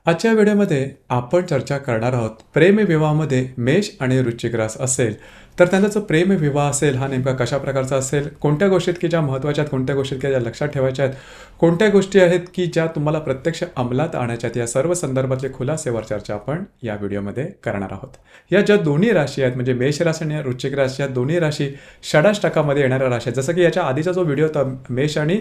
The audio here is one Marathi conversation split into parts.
आजच्या व्हिडिओमध्ये आपण चर्चा करणार आहोत प्रेमविवाहामध्ये मेष आणि वृश्चिक रास असेल तर त्यांचा जो प्रेमविवाह असेल हा नेमका कशा प्रकारचा असेल, कोणत्या गोष्टीत की ज्या महत्त्वाच्या आहेत, कोणत्या गोष्टीत की ज्या लक्षात ठेवायच्या आहेत, कोणत्या गोष्टी आहेत की ज्या तुम्हाला प्रत्यक्ष अंमलात आणायच्या आहेत, या सर्व संदर्भातले खुलासेवर चर्चा आपण या व्हिडिओमध्ये करणार आहोत. या ज्या दोन्ही राशी आहेत म्हणजे मेष राशी आणि वृश्चिक राशी, या दोन्ही राशी षडाष्टकामध्ये येणाऱ्या राशी आहेत. जसं की याच्या आधीचा जो व्हिडिओ होता मेष आणि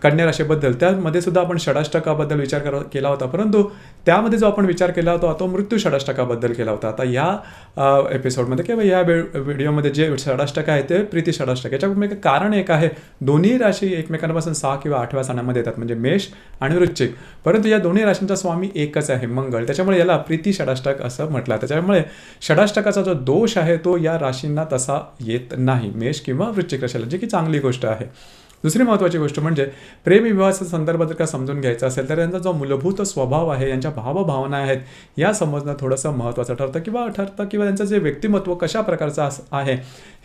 कन्या राशीबद्दल, त्यामध्ये सुद्धा आपण षडाष्टकाबद्दल विचार केला होता, परंतु त्यामध्ये जो आपण विचार केला होता तो मृत्यू षडाष्टकाबद्दल केला होता. आता या एपिसोडमध्ये किंवा या व्हिडिओमध्ये जे षडाष्टक आहे ते प्रीती षडाष्टक. याच्यामध्ये कारण एक आहे, दोन्ही राशी एकमेकांपासून 6 किंवा 8व्या स्थानामध्ये येतात म्हणजे मेष आणि वृश्चिक, परंतु या दोन्ही राशींचा स्वामी एकच आहे मंगळ, त्याच्यामुळे याला प्रीती षडाष्टक असं म्हटलं. त्याच्यामुळे षडाष्टकाचा जो दोष आहे तो या राशींना तसा येत नाही, मेष किंवा वृश्चिक राशीला, जी की चांगली गोष्ट आहे. दुसरी महत्त्वाची गोष्ट म्हणजे प्रेमविवाहाच्या संदर्भात जर का समजून घ्यायचं असेल तर यांचा जो मूलभूत स्वभाव आहे, यांच्या भावभावना आहेत, या समजणं थोडंसं महत्त्वाचं ठरतं किंवा त्यांचं जे व्यक्तिमत्व कशा प्रकारचं आहे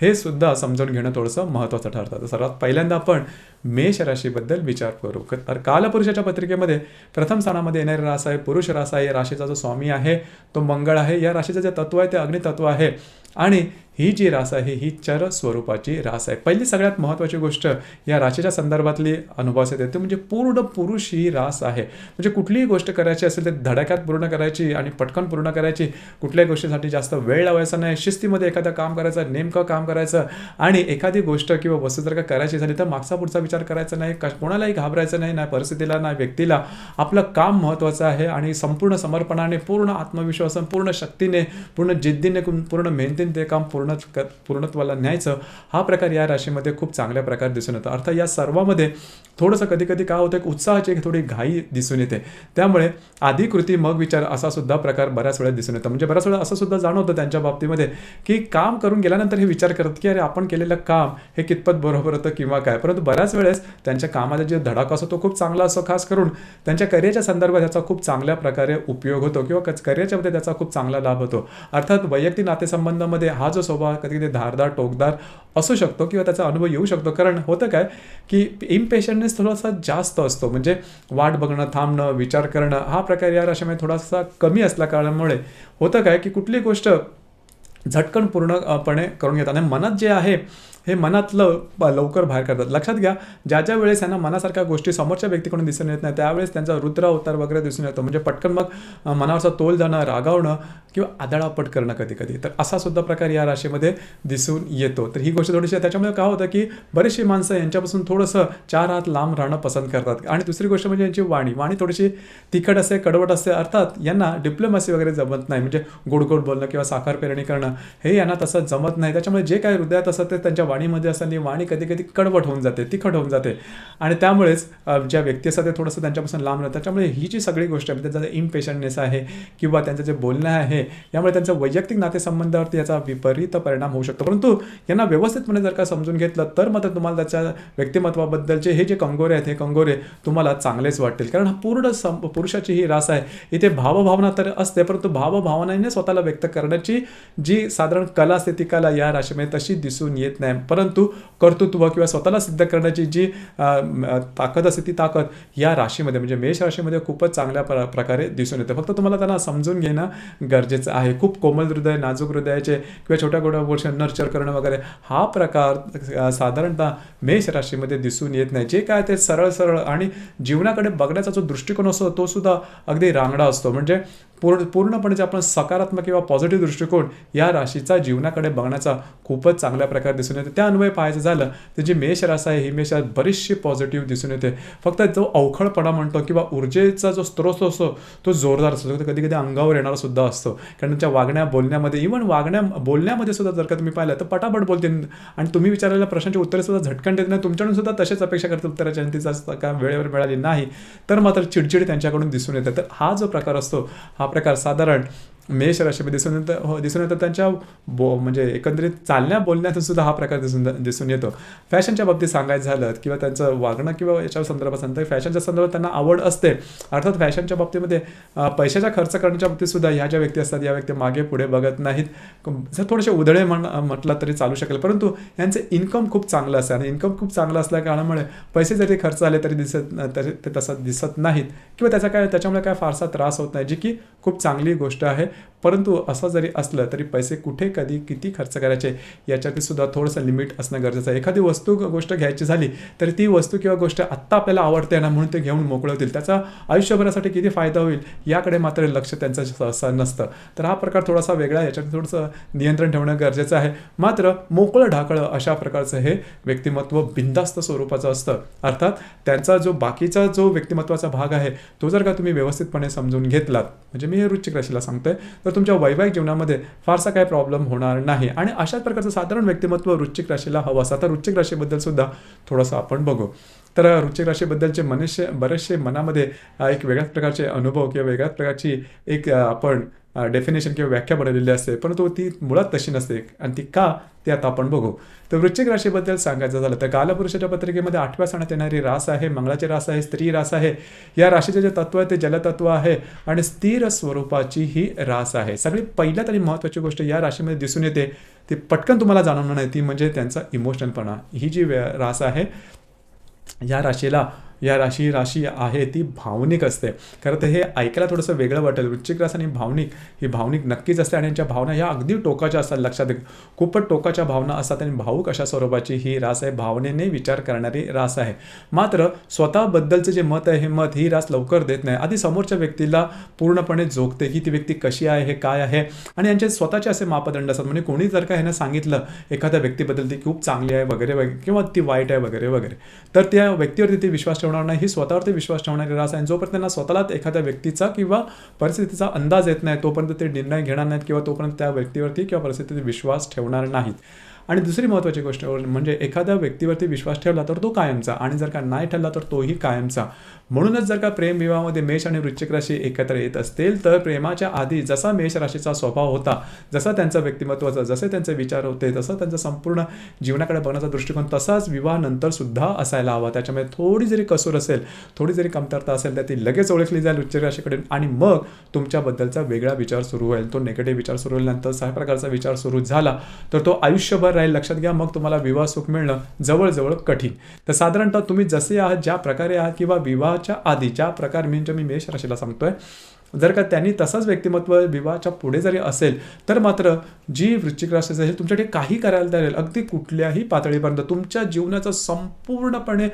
हे सुद्धा समजून घेणं थोडंसं महत्त्वाचं ठरतं. तर सर्वात पहिल्यांदा आपण मेष राशीबद्दल विचार करू. तर कालपुरुषाच्या पत्रिकेमध्ये प्रथम स्थानामध्ये येणारी रास आहे पुरुष रास आहे. राशीचा जो स्वामी आहे तो मंगळ आहे. या राशीचं जे तत्व आहे ते अग्नितत्व आहे आणि ही जी रास आहे ही चर स्वरूपाची रास आहे. पहिली सगळ्यात महत्त्वाची गोष्ट या राशीच्या संदर्भातली अनुभवास येते ते म्हणजे पूर्ण पुरुष ही रास आहे. म्हणजे कुठलीही गोष्ट करायची असेल तर धडाक्यात पूर्ण करायची आणि पटकन पूर्ण करायची, कुठल्याही गोष्टीसाठी जास्त वेळ लावायचा नाही, शिस्तीमध्ये एखादं काम करायचं, नेमकं काम करायचं आणि एखादी गोष्ट किंवा वस्तू जर का करायची झाली तर मागचा पुढचा विचार करायचा नाही, कोणालाही घाबरायचं नाही, ना परिस्थितीला ना व्यक्तीला. आपलं काम महत्त्वाचं आहे आणि संपूर्ण समर्पणाने, पूर्ण आत्मविश्वासाने, पूर्ण शक्तीने, पूर्ण जिद्दीने, पूर्ण मेहनतीने ते काम पूर्णत्वाला न्यायचं. हा प्रकार या राशीमध्ये खूप चांगल्या प्रकारे दिसून येतो. अर्थात या सर्वामध्ये थोडंसं कधी कधी काय होतं, एक उत्साहाची थोडी घाई दिसून येते, त्यामुळे आधी कृती मग विचार असा सुद्धा प्रकार बऱ्याच वेळा दिसून येतो. म्हणजे बऱ्याच वेळा असं सुद्धा जाणवतं त्यांच्या बाबतीमध्ये की काम करून गेल्यानंतर हे विचार करत की अरे आपण केलेलं काम हे कितपत बरोबर होतं किंवा काय, परंतु बऱ्याच वेळेस त्यांच्या कामाचा जे धडाका असतो तो खूप चांगला असतो. खास करून त्यांच्या करिअरच्या संदर्भात त्याचा खूप चांगल्या प्रकारे उपयोग होतो किंवा करिअरच्या मध्ये त्याचा खूप चांगला लाभ होतो. अर्थात वैयक्तिक नातेसंबंधामध्ये हा जो स्वभाव कधी कधी धारदार टोकदार असू शकतो किंवा त्याचा अनुभव येऊ शकतो. कारण होतं काय की इम्पेशन्सनेस थोडासा जास्त असतो, म्हणजे वाट बघणं, थांबणं, विचार करणं हा प्रकार या राशीमध्ये थोडासा कमी असल्या कारणामुळे होतं काय की कुठली गोष्ट झटकन पूर्णपणे करून घेतात आणि मनात जे आहे हे मनातलं लवकर बाहेर करतात. लक्षात घ्या, ज्या वेळेस यांना मनासारख्या गोष्टी समोरच्या व्यक्तीकडून दिसून येत नाही त्यावेळेस त्यांचा रुद्र अवतार वगैरे दिसून येतो. म्हणजे पटकन मग मनावरचा तोल जाणं, रागावणं किंवा आदळापट करणं कधी कधी, तर असा सुद्धा प्रकार या राशीमध्ये दिसून येतो. तर ही गोष्ट थोडीशी त्याच्यामुळे काय होतं की बरीचशी माणसं यांच्यापासून थोडंसं 4 हात लांब राहणं पसंत करतात. आणि दुसरी गोष्ट म्हणजे यांची वाणी थोडीशी तिखट असते, कडवट असते. अर्थात यांना डिप्लोमॅसी वगैरे जमत नाही, म्हणजे गोड बोलणं किंवा साखर पेरणी करणं हे यांना तसं जमत नाही. त्याच्यामुळे जे काही हृदयात असतं ते त्यांच्या वाणीमध्ये असताना वाणी कधी कधी कडवट होऊन जाते, तिखट होऊन जाते आणि त्यामुळेच ज्या व्यक्ती असतात ते थोडंसं त्यांच्यापासून लांब राहतात. त्याच्यामुळे ही जी सगळी गोष्ट आहे त्यांचा इम्पेशंटनेस आहे किंवा त्यांचं जे बोलणं आहे यामुळे त्यांच्या वैयक्तिक नातेसंबंधावरती याचा विपरीत परिणाम होऊ शकतो. परंतु यांना व्यवस्थितपणे जर का समजून घेतलं तर मात्र तुम्हाला त्याच्या व्यक्तिमत्वाबद्दलचे हे जे कंगोरे आहेत हे कंगोरे तुम्हाला चांगलेच वाटतील. कारण हा पूर्ण पुरुषाची ही रास आहे. इथे भावभावना तर असते, परंतु भावभावनाने स्वतःला व्यक्त करण्याची जी साधारण कला असते ती कला या राशीमध्ये तशी दिसून येत नाही, परंतु कर्तृत्व किंवा स्वतःला सिद्ध करण्याची जी ताकद असते ती ताकद या राशीमध्ये म्हणजे मेष राशीमध्ये खूपच चांगल्या प्रकारे दिसून येते. फक्त तुम्हाला त्यांना समजून घेणं गरजेचं आहे. खूप कोमल हृदय, नाजूक हृदयाचे किंवा छोट्या गोष्टी नर्चर करणं वगैरे हा प्रकार साधारणतः मेष राशीमध्ये दिसून येत नाही. जे काय ते सरळ आणि जीवनाकडे बघण्याचा जो दृष्टिकोन असतो तो सुद्धा अगदी रांगडा असतो. म्हणजे पूर्णपणे जे आपण सकारात्मक किंवा पॉझिटिव्ह दृष्टिकोन या राशीचा जीवनाकडे बघण्याचा खूपच चांगल्या प्रकारे दिसून येते. त्या अन्वये पाहायचं झालं तर जी मेष रास आहे ही मेष बरीचशी पॉझिटिव्ह दिसून येते. फक्त जो अवखळपणा म्हणतो किंवा ऊर्जेचा जो स्त्रोत असतो तो जोरदार असतो, कधी कधी अंगावर येणारा सुद्धा असतो. कारण त्यांच्या वागण्या बोलण्यामध्ये, इव्हन बोलण्यामध्ये सुद्धा जर का तुम्ही पाहिलं तर पटापट बोलतील आणि तुम्ही विचारलेल्या प्रश्नांची उत्तरे सुद्धा झटकन देत नाही. तुमच्याकडून सुद्धा तसेच अपेक्षा करतील उत्तराची आणि तिचा काय वेळेवर मिळाली नाही तर मात्र चिडचिड त्यांच्याकडून दिसून येते. तर हा जो प्रकार असतो हा प्रकार साधारण मेष राशीमध्ये दिसून येतं त्यांच्या म्हणजे एकंदरीत चालण्या बोलण्यातून सुद्धा हा प्रकार दिसून येतो. फॅशनच्या बाबतीत सांगायचं झालं किंवा त्यांचं वागणं किंवा याच्या संदर्भात फॅशनच्या संदर्भात त्यांना आवड असते. अर्थात फॅशनच्या बाबतीमध्ये पैशाचा खर्च करण्याच्या बाबतीत सुद्धा ह्या ज्या व्यक्ती असतात या व्यक्ती मागे पुढे बघत नाहीत. जर थोडेसे उधळे म्हटलं तरी चालू शकेल, परंतु यांचं इन्कम खूप चांगलं असतं आणि इन्कम खूप चांगलं असल्या कारणामुळे पैसे जरी खर्च झाले तरी ते तसं दिसत नाहीत किंवा त्याच्यामुळे काय फारसा त्रास होत नाही, जी की खूप चांगली गोष्ट आहे. परंतु असं जरी असलं तरी पैसे कुठे कधी किती खर्च करायचे याच्यात सुद्धा थोडंसं लिमिट असणं गरजेचं आहे. एखादी गोष्ट घ्यायची झाली तर ती वस्तू किंवा गोष्ट आत्ता आपल्याला आवडते ना म्हणून ते घेऊन मोकळं होतील, त्याचा आयुष्यभरासाठी किती फायदा होईल याकडे मात्र लक्ष त्यांचं सहसा नसतं. तर हा प्रकार थोडासा वेगळा, याच्यात थोडंसं नियंत्रण ठेवणं गरजेचं आहे. मात्र मोकळं ढाकळं अशा प्रकारचं हे व्यक्तिमत्व बिनधास्त स्वरूपाचं असतं. अर्थात त्यांचा जो बाकीचा जो व्यक्तिमत्वाचा भाग आहे तो जर का तुम्ही व्यवस्थितपणे समजून घेतलात, म्हणजे मी हे वृश्चिक राशीला सांगतोय, तर तुमच्या वैवाहिक जीवनामध्ये फारसा काही प्रॉब्लेम होणार नाही. आणि अशाच प्रकारचं साधारण व्यक्तिमत्व वृश्चिक राशीला हवं असं. आता वृश्चिक राशीबद्दल सुद्धा थोडंसं आपण बघू. तर वृश्चिक राशीबद्दलचे बरेचसे मनामध्ये एक वेगळ्याच प्रकारचे अनुभव किंवा वेगळ्याच प्रकारची एक आपण डेफिनेशन किंवा व्याख्या बनवलेली असते, परंतु ती मुळात तशी नसते. आणि ती का ते आता आपण बघू. तर वृश्चिक राशीबद्दल सांगायचं झालं तर कालपुरुषाच्या पत्रिकेमध्ये 8व्या स्थानात येणारी रास आहे, मंगळाची रास आहे, स्त्री रास आहे. या राशीचे जे तत्व आहे ते जलतत्व आहे आणि स्थिर स्वरूपाची ही रास आहे. सगळी पहिल्यात आणि महत्त्वाची गोष्ट या राशीमध्ये दिसून येते ती पटकन तुम्हाला जाणवणार नाही, ती म्हणजे त्यांचा इमोशनलपणा. ही जी रास आहे या राशी आहे ती भावनिक असते. खरं तर हे ऐकायला थोडंसं वेगळं वाटेल. वृश्चिक रास आणि भावनिक नक्कीच असते आणि यांच्या भावना ह्या अगदी टोकाच्या असतात. लक्षात घ्या, खूपच टोकाच्या भावना असतात आणि भावूक अशा स्वरूपाची ही रास आहे. भावनेने विचार करणारी रास आहे. मात्र स्वतःबद्दलचं जे मत आहे हे मत ही रास लवकर देत नाही. आधी समोरच्या व्यक्तीला पूर्णपणे जोखते की ती व्यक्ती कशी आहे, हे काय आहे, आणि यांचे स्वतःचे असे मापदंड असतात. म्हणजे कोणी जर का ह्यानं सांगितलं एखाद्या व्यक्तीबद्दल ती खूप चांगली आहे वगैरे वगैरे किंवा ती वाईट आहे वगैरे वगैरे, तर त्या व्यक्तीवरती ती विश्वास ठेवणार नाही. ही स्वतःवरती विश्वास ठेवणारी रास आहे. जोपर्यंत त्यांना स्वतःला एखाद्या व्यक्तीचा किंवा परिस्थितीचा अंदाज येत नाही तोपर्यंत ते निर्णय घेणार नाहीत किंवा तोपर्यंत त्या व्यक्तीवरती किंवा परिस्थितीवर विश्वास ठेवणार नाहीत. आणि दुसरी महत्त्वाची गोष्ट म्हणजे एखाद्या व्यक्तीवरती विश्वास ठेवला तर तो कायमचा, आणि जर का नाही ठेवला तर तोही कायमचा. म्हणूनच जर का प्रेम विवाहामध्ये मेष आणि वृश्चिक राशी एकत्र येत असतील तर प्रेमाच्या आधी जसा मेष राशीचा स्वभाव होता, जसा त्यांचं व्यक्तिमत्वाचा, जसे त्यांचे विचार होते, तसं त्यांचं संपूर्ण जीवनाकडे बघण्याचा दृष्टिकोन तसाच विवाहानंतर सुद्धा असायला हवा. त्याच्यामुळे थोडी जरी कसूर असेल, थोडी जरी कमतरता असेल तर ती लगेच ओळखली जाईल वृश्चिक राशीकडे आणि मग तुमच्याबद्दलचा वेगळा विचार सुरू होईल. तो निगेटिव्ह विचार सुरू होईल. नंतर अशा प्रकारचा विचार सुरू झाला तर तो आयुष्यभर राहील. लक्षात घ्या, मग तुम्हाला विवाह सुख मिळणं जवळजवळ कठीण. तर साधारणतः तुम्ही जसे आहात, ज्या प्रकारे आहात किंवा विवाहाच्या आधी ज्या प्रकार म्हणजे मी मेष राशीला सांगतोय, जर का त्यांनी तसंच व्यक्तिमत्व विवाहाच्या पुढे जरी असेल तर मात्र जी वृश्चिक राशी असेल तुमच्याकडे काही करायला तयार, अगदी कुठल्याही पातळीपर्यंत तुमच्या जीवनाचं संपूर्णपणे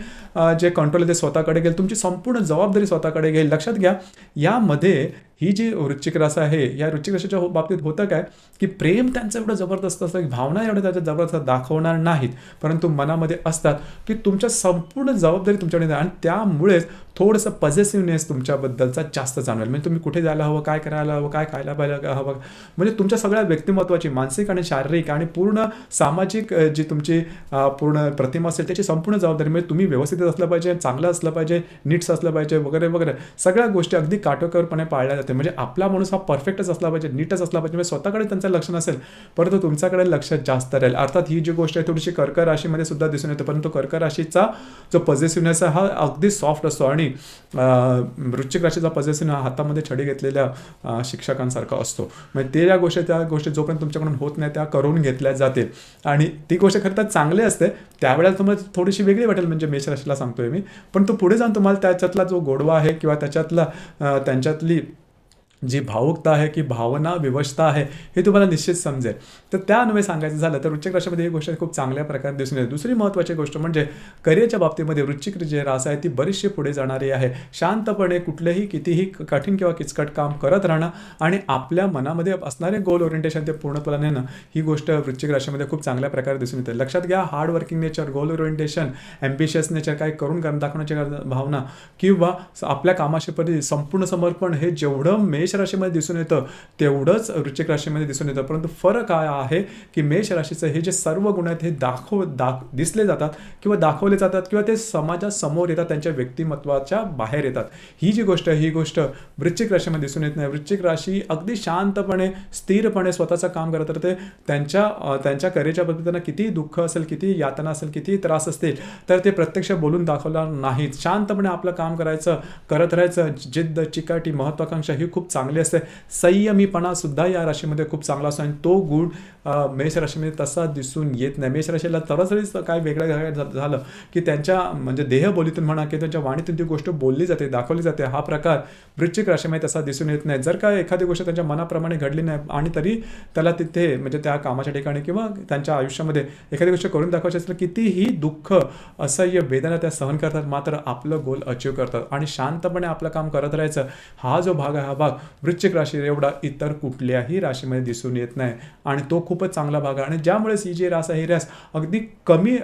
जे कंट्रोल आहे ते स्वतःकडे घेईल. तुमची संपूर्ण जबाबदारी स्वतःकडे घेईल. लक्षात घ्या, यामध्ये ही जी वृश्चिक रास आहे या वृश्चिक राशीच्या बाबतीत होतं काय की प्रेम त्यांचं एवढं जबरदस्त असतं की भावना एवढं त्याच्यात जबरदस्त दाखवणार नाहीत, परंतु मनामध्ये असतात की तुमच्या संपूर्ण जबाबदारी तुमच्याकडे, आणि त्यामुळेच थोडंसं पॉझिटिव्हनेस तुमच्याबद्दलचा जास्त जाणवेल. म्हणजे तुम्ही कुठे जायला हवं, काय करायला हवं, काय खायला पाहिजे हवं, म्हणजे तुमच्या सगळ्या व्यक्तिमत्वाची मानसिक आणि शारीरिक आणि पूर्ण सामाजिक जी तुमची पूर्ण प्रतिमा असेल त्याची संपूर्ण जबाबदारी. म्हणजे तुम्ही व्यवस्थित असलं पाहिजे, चांगलं असलं पाहिजे, नीट्स असलं पाहिजे वगैरे वगैरे, सगळ्या गोष्टी अगदी काटेकोरपणे पाळल्या जाते. म्हणजे आपला माणूस हा परफेक्टच असला पाहिजे, नीटच असला पाहिजे. म्हणजे स्वतःकडे त्यांचं लक्ष नसेल परंतु तुमच्याकडे लक्ष जास्त राहील. अर्थात ही जी गोष्ट आहे थोडीशी कर्क राशीमध्ये सुद्धा दिसून येते, परंतु कर्क राशीचा जो पॉझिटिव्हनेस हा अगदी सॉफ्ट असतो आणि वृश्चिक राशीचा पॉझिटिव्ह हा हातामध्ये छडी घेतलेल्या शिक्षकांसारखा असतो. म्हणजे त्या गोष्टी जोपर्यंत तुमच्याकडून होत नाही त्या करून घेतल्या जातील आणि ती गोष्ट खरं तर चांगली असते. त्यावेळेला तुम्हाला थोडीशी वेगळी वाटेल, म्हणजे मेष राशीला सांगतोय मी, पण तो पुढे जाऊन तुम्हाला त्याच्यातला जो गोडवा आहे किंवा त्याच्यातला त्यांच्यातली जी भावुकता आहे की भावना विवशता आहे हे तुम्हाला निश्चित समजेल. तर त्या अन्वये सांगायचं झालं तर वृश्चिक राशीमध्ये ही गोष्ट खूप चांगल्या प्रकारे दिसून येते. दुसरी महत्त्वाची गोष्ट म्हणजे करिअरच्या बाबतीमध्ये वृश्चिक जी रास आहे ती बरीचशी पुढे जाणारी आहे. शांतपणे कुठलेही कितीही कठीण किंवा किचकट काम करत राहणं आणि आपल्या मनामध्ये असणारे गोल ओरिएंटेशन ते पूर्णत्वाला नेणं ही गोष्ट वृश्चिक राशीमध्ये खूप चांगल्या प्रकारे दिसून येते. लक्षात घ्या, हार्ड वर्किंग नेचर, गोल ओरिएंटेशन, ॲम्बिशियस नेचर, काय करून दाखवण्याची भावना किंवा आपल्या कामाशी संपूर्ण समर्पण हे जेवढं मेष राशीमध्ये दिसून येतं तेवढंच वृश्चिक राशीमध्ये दिसून येतं. परंतु फरक काय आहे की मेष राशीचं हे जे सर्व गुण आहेत हे दिसले जातात किंवा दाखवले जातात किंवा ते समाजासमोर येतात, त्यांच्या व्यक्तिमत्वाच्या बाहेर येतात. ही जी गोष्ट आहे ही गोष्ट वृश्चिक राशीमध्ये दिसून येत नाही. वृश्चिक राशी अगदी शांतपणे स्थिरपणे स्वतःचं काम करत राहते. त्यांच्या करिअरच्या बाबतीत त्यांना किती दुःख असेल, किती यातना असेल, किती त्रास असतील तर ते प्रत्यक्ष बोलून दाखवणार नाहीत. शांतपणे आपलं काम करत राहायचं. जिद्द, चिकाटी, महत्वाकांक्षा ही खूप चांगली असते. संयमीपणा सुद्धा या राशीमध्ये खूप चांगला असतो आणि तो गुण मेष राशीमध्ये तसा दिसून येत नाही. मेष राशीला तरच काय वेगळं झालं की त्यांच्या म्हणजे देहबोलीतून म्हणा की त्यांच्या वाणीतून ती गोष्ट बोलली जाते, दाखवली जाते. हा प्रकार वृश्चिक राशीमध्ये तसा दिसून येत नाही. जर का एखादी गोष्ट त्यांच्या मनाप्रमाणे घडली नाही आणि तरी त्याला तिथे म्हणजे त्या कामाच्या ठिकाणी किंवा त्यांच्या आयुष्यामध्ये एखादी गोष्ट करून दाखवायची असेल, कितीही दुःख, असह्य वेदना त्या सहन करतात, मात्र आपलं गोल अचीव करतात आणि शांतपणे आपलं काम करत राहायचं. हा जो भाग आहे हा भाग वृश्चिक राशी एवढा इतर कुठल्याही राशीमध्ये दिसून येत नाही आणि तो खूपच चांगला भाग आहे. आणि ज्यामुळे ही जी रास आहे ही रास अगदी कमी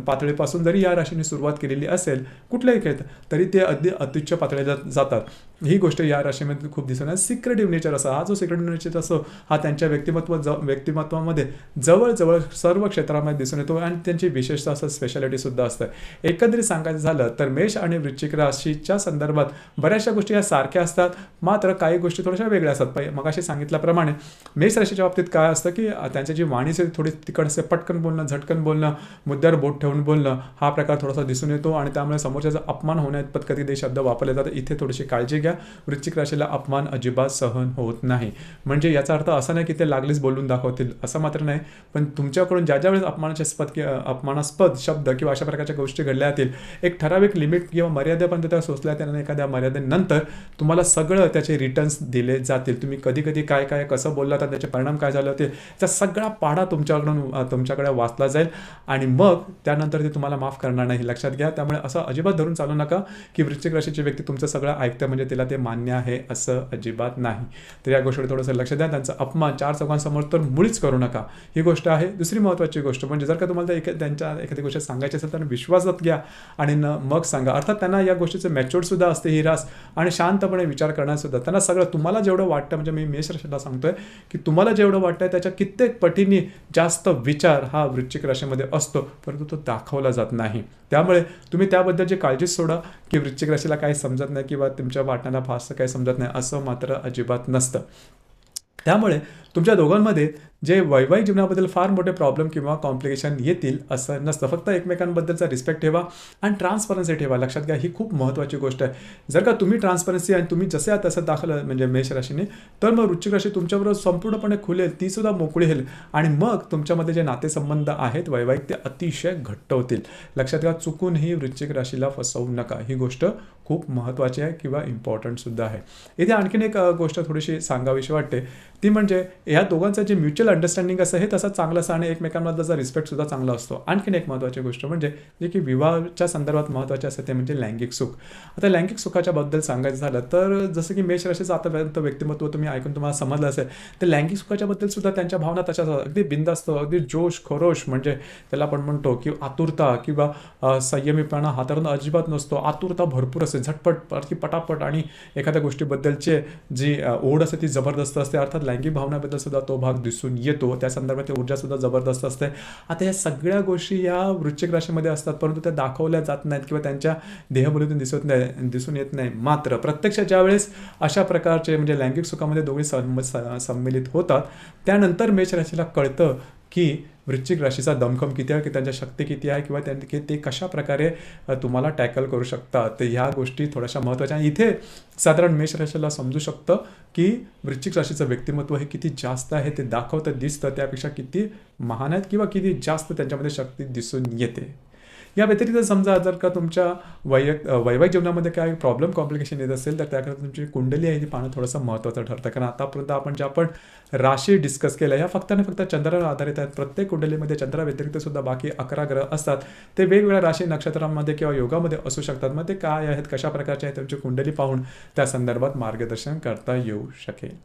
पातळीपासून जरी या राशीने सुरुवात केलेली असेल कुठल्याही खेळात तरी ते अगदी अत्युच्च पातळीला जातात. ही गोष्ट या राशीमध्ये खूप दिसून आहे. सिक्रेटिव्ह नेचर असा हा जो सिक्रेटिव्ह नेचर असतो हा त्यांच्या व्यक्तिमत्वामध्ये जवळजवळ सर्व क्षेत्रामध्ये दिसून येतो आणि त्यांची विशेषता असं स्पेशालिटी सुद्धा असतं. एकंदरीत सांगायचं झालं तर मेष आणि वृश्चिक राशीच्या संदर्भात बऱ्याचशा गोष्टी या सारख्या असतात, मात्र काही गोष्टी थोड्याशा वेगळ्या असतात. मगाशी सांगितल्याप्रमाणे मेष राशीच्या बाबतीत काय असतं की त्यांची जी वाणी थोडी तिकड असते, पटकन बोलणं, झटकन बोलणं, मुद्द्यावर बोट ठेवून बोलणं हा प्रकार थोडासा दिसून येतो आणि त्यामुळे समोरच्याचा अपमान होण्याइतपत कधी ते शब्द वापरले जातात. इथे थोडीशी काळजी घ्या. वृश्चिक राशीला अपमान अजिबात सहन होत नाही. म्हणजे याचा अर्थ असा नाही की ते लागलीच बोलून दाखवतील असं मात्र नाही, पण तुमच्याकडून ज्या वेळेस अपमानास्पद शब्द किंवा अशा प्रकारच्या गोष्टी घडल्या जातील एक ठराविक लिमिट किंवा मर्यादेपर्यंत त्या सोचल्या त्याने एखाद्या मर्यादेनंतर तुम्हाला सगळं त्याचे रिटर्न्स दिले जातील. तुम्ही कधी कधी काय काय कसं बोलला तर त्याचे परिणाम काय झाले होते त्याचा सगळा पाढा तुमच्याकडे वाचला जाईल आणि मग त्यानंतर ते तुम्हाला माफ करणार नाही. लक्षात घ्या. त्यामुळे असं अजिबात धरून चालू नका की वृश्चिक राशीची व्यक्ती तुमचं सगळं ऐकतं म्हणजे तिला ते मान्य आहे, असं अजिबात नाही. तर या गोष्टीवर थोडंसं लक्ष द्या. त्यांचा अपमान चार चौघांसमोर तर मुळीच करू नका. ही गोष्ट आहे. दुसरी महत्त्वाची गोष्ट म्हणजे जर का तुम्हाला त्यांच्या एखादी गोष्ट सांगायची असेल तर विश्वासात घ्या आणि मग सांगा. अर्थात त्यांना या गोष्टीचं मॅच्युअर्ड सुद्धा असते ही रास आणि शांतपणे विचार करण्यासुद्धा त्यांना सगळं तुम्हाला जेवढं वाटतं म्हणजे मी मेष राशीला सांगतोय की तुम्हाला जेवढं वाटतंय त्याच्या कित्येक पटीने जास्त विचार हा वृश्चिक राशीमध्ये असतो, परंतु तो दाखवला जात नाही. त्यामुळे तुम्ही त्याबद्दलची काळजीच सोडा की वृश्चिक राशीला काही समजत नाही किंवा तुमच्या वाटण्याला फारसं काही समजत नाही असं मात्र अजिबात नसतं. त्यामुळे तुमच्या दोघांमध्ये जे वैवाहिक जीवनाबद्दल फार मोठे प्रॉब्लेम किंवा कॉम्प्लिकेशन येतील असं नसतं. फक्त एकमेकांबद्दलचा रिस्पेक्ट ठेवा आणि ट्रान्सपरन्सी ठेवा. लक्षात घ्या, ही खूप महत्त्वाची गोष्ट आहे. जर का तुम्ही ट्रान्सपरन्सी आणि तुम्ही जसे आहात तसं दाखवलं म्हणजे मेष राशीने तर मग वृश्चिक राशी तुमच्याबरोबर संपूर्णपणे खुलेल, ती सुद्धा मोकळी होईल आणि मग तुमच्यामध्ये जे नातेसंबंध आहेत वैवाहिक ते अतिशय घट्ट होतील. लक्षात घ्या, चुकूनही वृश्चिक राशीला फसवू नका. ही गोष्ट खूप महत्त्वाची आहे किंवा इम्पॉर्टंट सुद्धा आहे. इथे आणखीन एक गोष्ट थोडीशी सांगावीशी वाटते ती म्हणजे या दोघांचं जे म्युच्युअल अंडरस्टँडिंग असं हे तसं चांगलं असतं आणि एकमेकांमधला रिस्पेक्ट सुद्धा चांगला असतो. आणखीन एक महत्त्वाची गोष्ट म्हणजे जे की विवाहाच्या संदर्भात महत्त्वाचे असते ते म्हणजे लैंगिक सुख. आता लैंगिक सुखाच्या बद्दल सांगायचं झालं तर जसं की मेष राशीचं आतापर्यंत व्यक्तिमत्व तुम्ही ऐकून तुम्हाला समजलं असेल तर लैंगिक सुखाच्या बद्दल सुद्धा त्यांच्या भावना तशाच अगदी बिंदास्त, अगदी जोश खरोश म्हणजे त्याला आपण म्हणतो की आतुरता किंवा संयमीपणा हाताळून अजिबात नसतो. आतुरता भरपूर असते, झटपट पटापट आणि एखाद्या गोष्टीबद्दलचे जी ओढ असते ती जबरदस्त असते. अर्थात लैंगिक भावनाबद्दल सुद्धा तो भाग दिसून येतो. त्या संदर्भात ऊर्जा सुद्धा जबरदस्त असते. आता या सगळ्या गोष्टी या वृश्चिक राशीमध्ये असतात परंतु त्या दाखवल्या जात नाहीत किंवा त्यांच्या देहबोलीतून दिसून येत नाही. मात्र प्रत्यक्षात ज्यावेळेस अशा प्रकारचे म्हणजे लैंगिक सुखामध्ये दोघे सम्मिलित होतात त्यानंतर मेष राशीला कळतं की वृश्चिक राशीचा दमखम किती आहे, की त्यांच्या शक्ती किती आहे किंवा ते कशा प्रकारे तुम्हाला टॅकल करू शकतात. तर ह्या गोष्टी थोड्याशा महत्त्वाच्या आणि इथे साधारण मेष राशीला समजू शकतं की वृश्चिक राशीचं व्यक्तिमत्व हे किती जास्त आहे, ते दाखवतं दिसतं त्यापेक्षा किती महान आहेत किंवा किती जास्त त्यांच्यामध्ये शक्ती दिसून येते. या व्यतिरिक्त समजा जर का तुमच्या वैवाहिक जीवनामध्ये काय प्रॉब्लेम कॉम्प्लिकेशन येत असेल तर त्याकरता तुमची कुंडली आहे ती पाहणं थोडंसं महत्त्वाचं ठरतं. कारण आतापर्यंत आपण राशी डिस्कस केल्या ह्या फक्त आणि फक्त चंद्रावर आधारित आहेत. प्रत्येक कुंडलीमध्ये चंद्रा व्यतिरिक्त सुद्धा बाकी 11 ग्रह असतात. ते वेगवेगळ्या राशी नक्षत्रांमध्ये किंवा योगामध्ये असू शकतात. मग ते काय आहेत, कशा प्रकारचे आहेत, तुमची कुंडली पाहून त्या संदर्भात मार्गदर्शन करता येऊ शकेल.